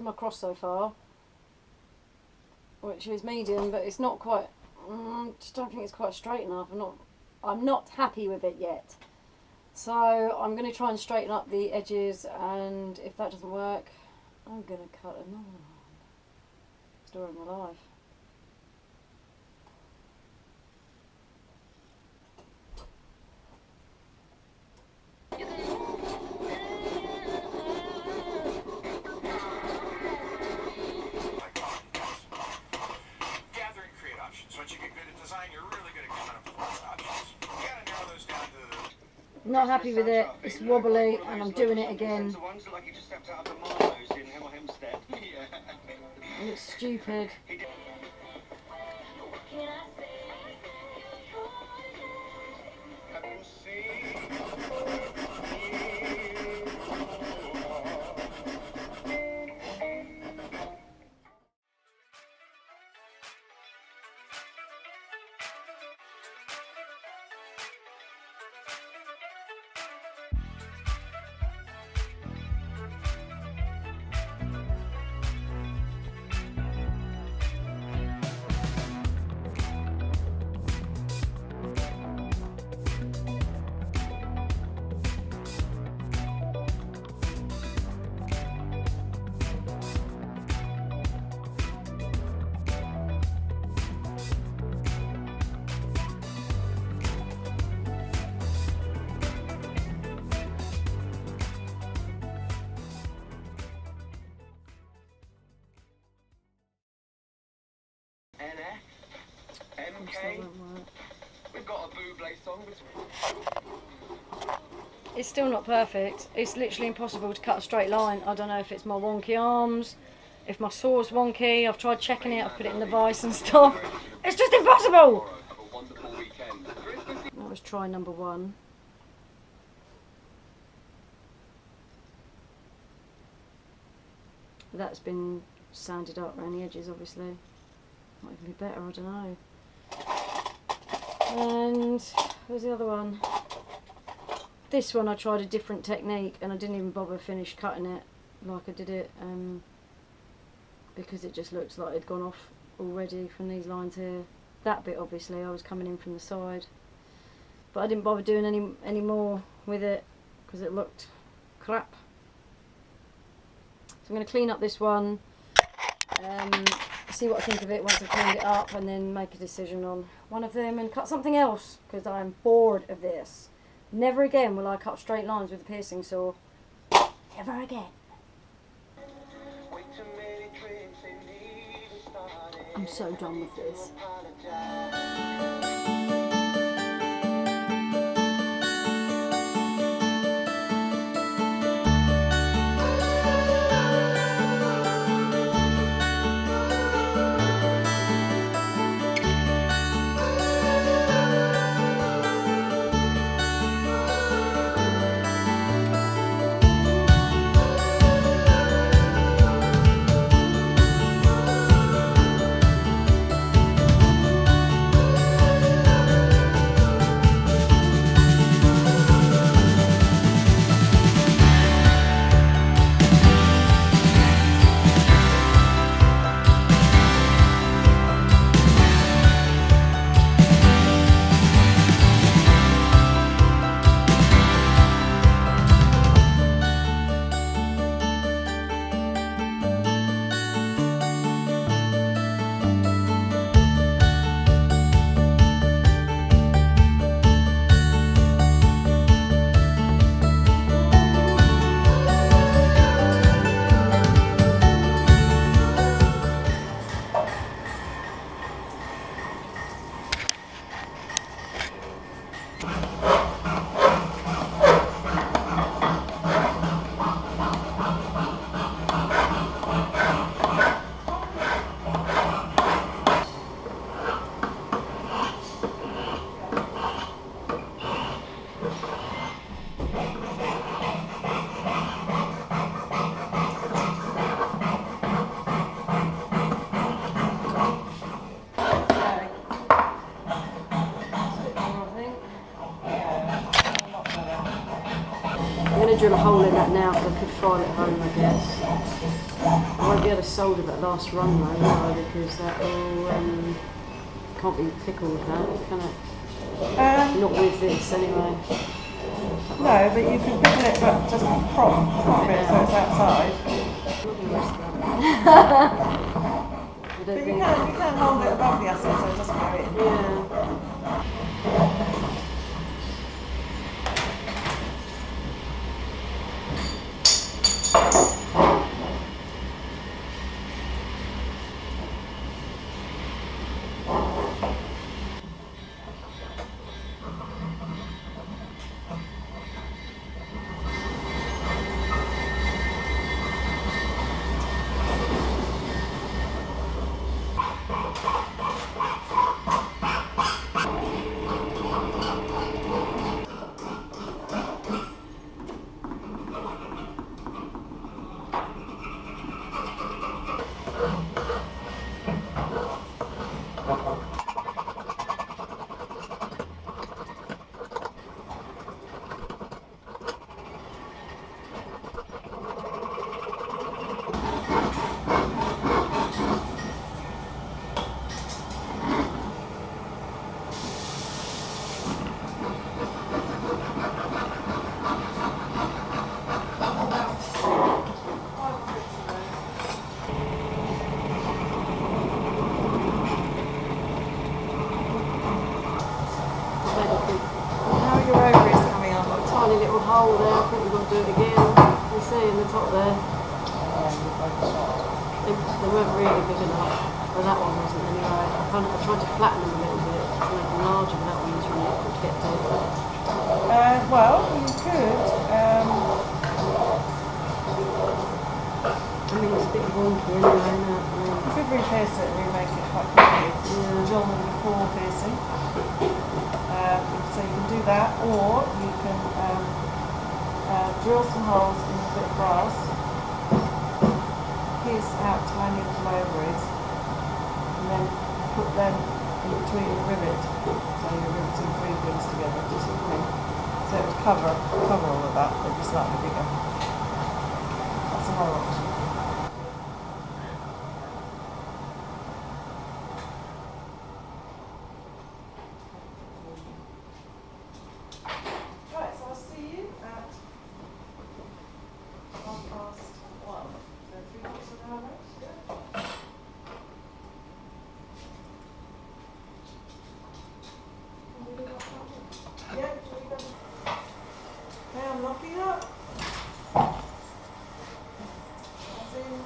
come across so far, which is medium, but it's not quite. Just don't think it's quite straight enough. I'm not happy with it yet. So I'm going to try and straighten up the edges, and if that doesn't work, I'm going to cut another one. Story of my life. Gather and create options. Once you get good at design, you're really good at coming up with lots of options. You gotta narrow those down to Not happy with it. It's wobbly, and I'm doing it again. It looks stupid. MK. We've got a Buble song. It's still not perfect. It's literally impossible to cut a straight line. I don't know if it's my wonky arms, if my saw's wonky. I've tried checking it, I've put it in the vise and stuff. It's just impossible! That was try number 1. That's been sanded up around the edges, obviously. Might even be better, I don't know. And where's the other one? This one I tried a different technique, and I didn't even bother finish cutting it like I did it, because it just looks like it'd gone off already from these lines here. That bit, obviously, I was coming in from the side, but I didn't bother doing any more with it because it looked crap. So I'm going to clean up this one, see what I think of it once I've cleaned it up, and then make a decision on one of them and cut something else, because I'm bored of this. Never again will I cut straight lines with a piercing saw. Never again. I'm so done with this. I'm going to drill a hole in that now, because I could file it home, I guess. I won't be able to solder that last run though, will I? Because that will can't be thick all of that, can it? Not with this anyway. No, but you can pickle it, but just prop it so it's outside. But you can hold it above the acid so it doesn't go in. Yeah. Hole there, I think we've got to do it again. You see in the top there. They weren't really big enough, but that one wasn't anyway. I tried to flatten them a little bit to make them larger, but that one was really difficult to get to. Well, you could. I mean, it's a bit wonky anyway, isn't it? You could repierce it and remake it quite quickly. Drill them before piercing. So you can do that, or you can drill some holes in a bit of brass, pierce out tiny little ovaries, and then put them in between the rivet. So you're riveting 3 things together, just so it would cover all of that, but be slightly bigger. That's another option. Right, so I'll see you at 1:30. So 3/4 of an hour left, yeah? Yeah, okay, I'm locking up. I'll see you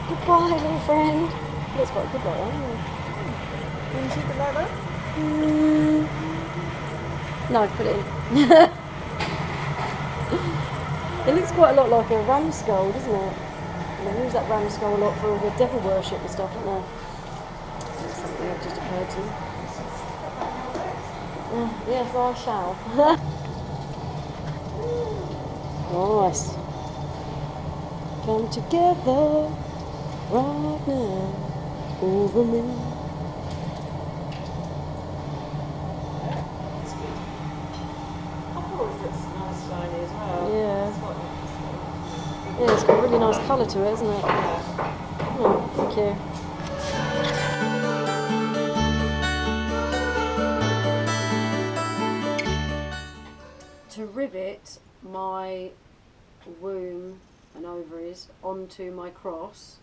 Goodbye, little friend. Looks quite good, that one. Can you see the leather? No, put it in. It looks quite a lot like a ram skull, doesn't it? They use that ram skull a lot for all the devil worship and stuff, don't they? That's something that just occurred to me. Yes, I shall. Nice. Come together right now over me. Shiny as well. Yeah. Yeah, it's got a really nice colour to it, isn't it? Yeah. Oh, thank you. To rivet my womb and ovaries onto my cross,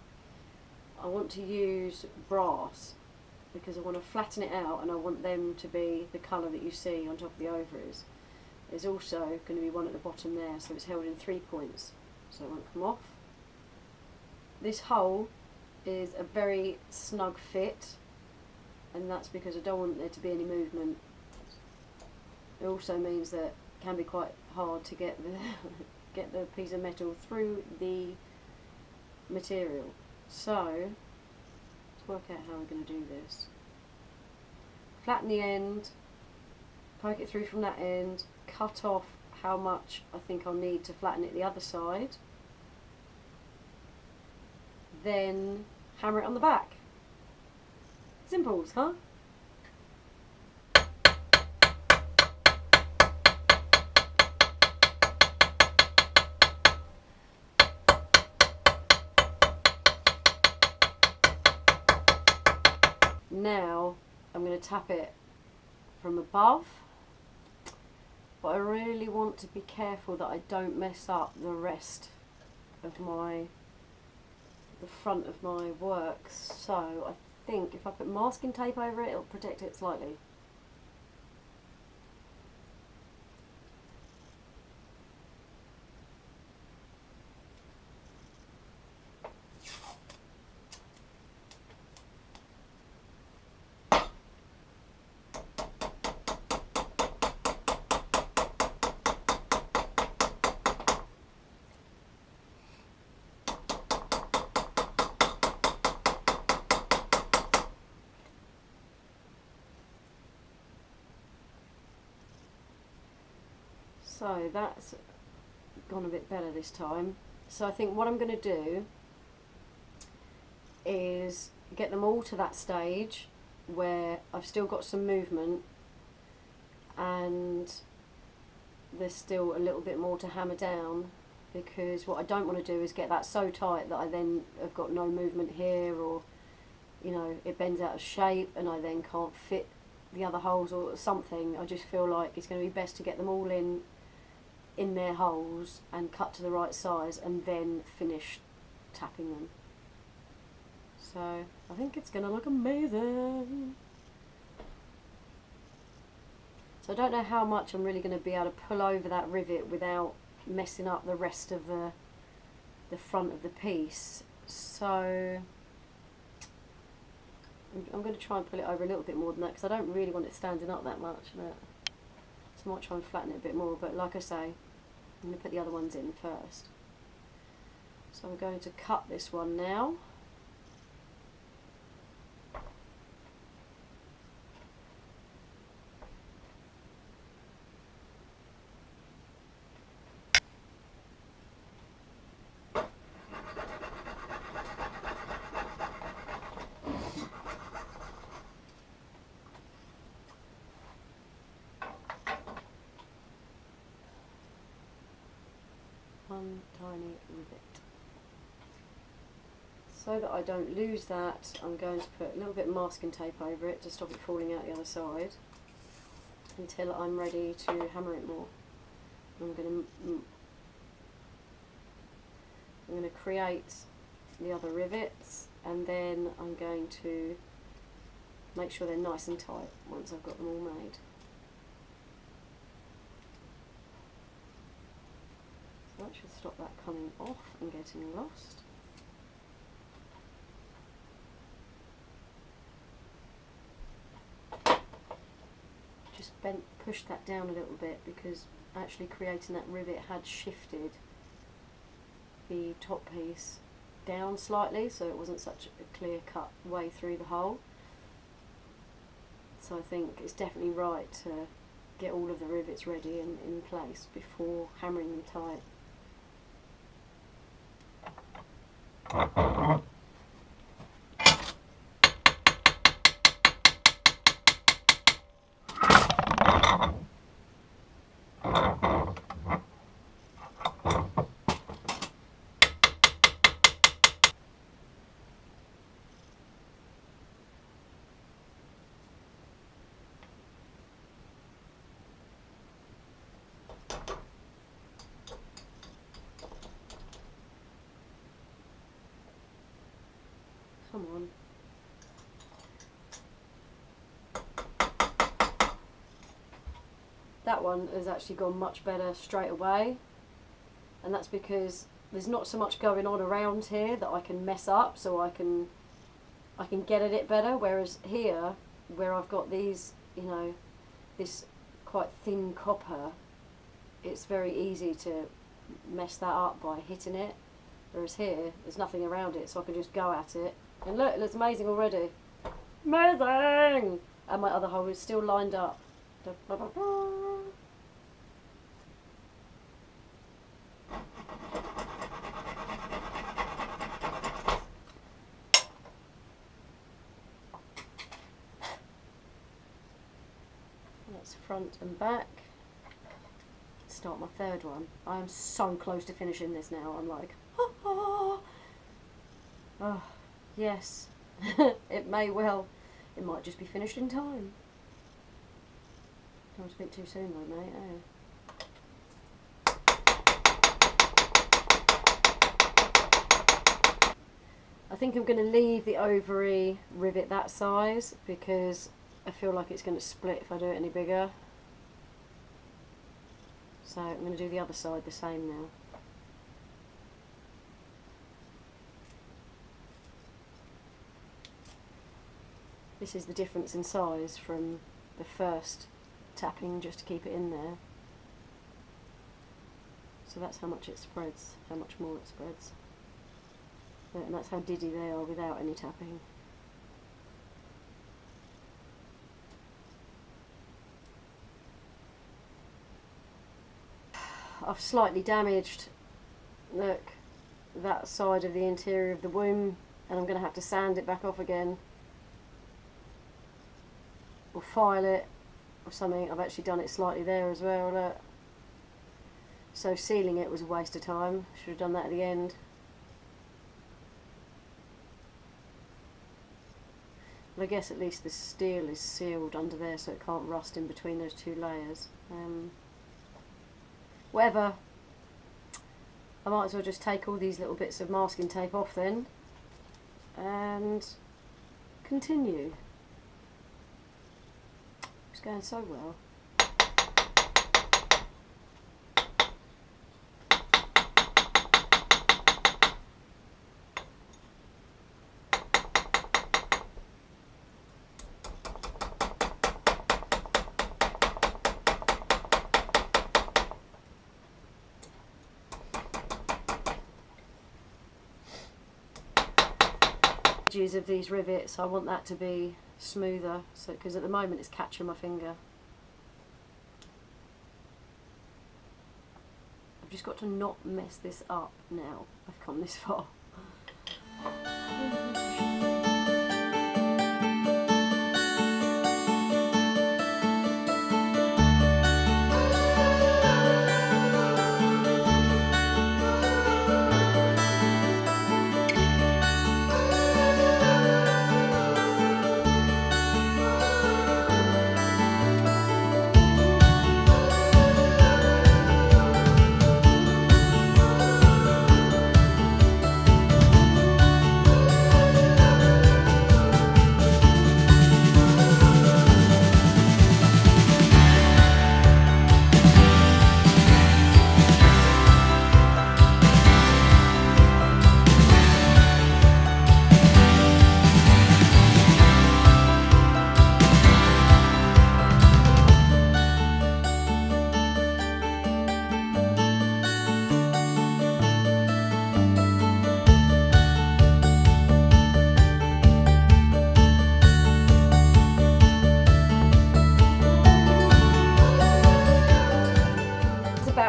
I want to use brass because I want to flatten it out and I want them to be the colour that you see on top of the ovaries. There's also going to be one at the bottom there, so it's held in 3 points, so it won't come off. This hole is a very snug fit, and that's because I don't want there to be any movement. It also means that it can be quite hard to get the get the piece of metal through the material. So let's work out how we're going to do this. Flatten the end, poke it through from that end, cut off how much I think I'll need to flatten it the other side, then hammer it on the back. Simples, huh? Now I'm going to tap it from above, but I really want to be careful that I don't mess up the rest of the front of my work, so I think if I put masking tape over it, it'll protect it slightly. So that's gone a bit better this time. So I think what I'm going to do is get them all to that stage where I've still got some movement and there's still a little bit more to hammer down, because what I don't want to do is get that so tight that I then have got no movement here, or you know, it bends out of shape and I then can't fit the other holes or something. I just feel like it's going to be best to get them all in their holes and cut to the right size and then finish tapping them. So I think it's going to look amazing. So I don't know how much I'm really going to be able to pull over that rivet without messing up the rest of the front of the piece. So I'm going to try and pull it over a little bit more than that, because I don't really want it standing up that much. So I might try and flatten it a bit more, but like I say, I'm going to put the other ones in first. So I'm going to cut this one now. One tiny rivet. So that I don't lose that, I'm going to put a little bit of masking tape over it to stop it falling out the other side until I'm ready to hammer it more. I'm going to create the other rivets, and then I'm going to make sure they're nice and tight once I've got them all made. That should stop that coming off and getting lost. pushed that down a little bit because actually creating that rivet had shifted the top piece down slightly, so it wasn't such a clear cut way through the hole. So I think it's definitely right to get all of the rivets ready and in place before hammering them tight. Come on. That one has actually gone much better straight away, and that's because there's not so much going on around here that I can mess up, so I can get at it better, whereas here, where I've got these, you know, this quite thin copper, it's very easy to mess that up by hitting it, whereas here, there's nothing around it, so I can just go at it. And look, it looks amazing already. Amazing! And my other hole is still lined up. That's front and back. Start my third one. I am so close to finishing this now. I'm like, oh, yes. It may well. It might just be finished in time. Don't speak too soon though, mate. I think I'm going to leave the ovary rivet that size because I feel like it's going to split if I do it any bigger. So I'm going to do the other side the same now. This is the difference in size from the first tapping, just to keep it in there. So that's how much it spreads, how much more it spreads. And that's how diddy they are without any tapping. I've slightly damaged, look, that side of the interior of the womb, and I'm going to have to sand it back off again. Or file it, or something. I've actually done it slightly there as well, look. So sealing it was a waste of time. Should have done that at the end. But I guess at least the steel is sealed under there so it can't rust in between those two layers. Whatever. I might as well just take all these little bits of masking tape off then and continue. It's going so well. Of these rivets, I want that to be smoother, so because at the moment it's catching my finger. I've just got to not mess this up now. I've come this far.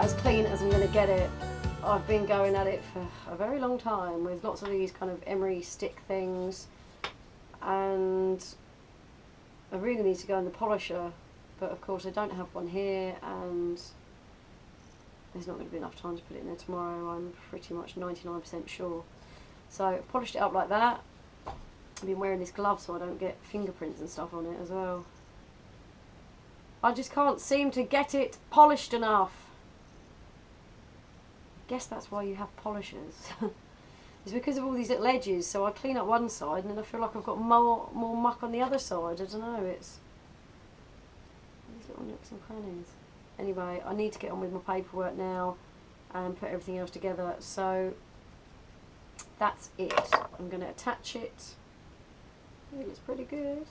as clean as I'm going to get it. I've been going at it for a very long time with lots of these kind of emery stick things, and I really need to go in the polisher, but of course I don't have one here, and there's not going to be enough time to put it in there tomorrow, I'm pretty much 99% sure. So I've polished it up like that. I've been wearing this glove so I don't get fingerprints and stuff on it as well. I just can't seem to get it polished enough. Guess that's why you have polishers. It's because of all these little edges, so I clean up one side and then I feel like I've got more muck on the other side. I don't know, it's these little nooks and crannies. Anyway, I need to get on with my paperwork now and put everything else together, so that's it. I'm going to attach it. It looks pretty good.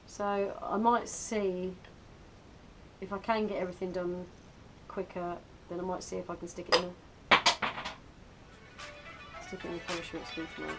So I might see if I can get everything done quicker, then I might see if I can stick it in the polisher. It's good to know.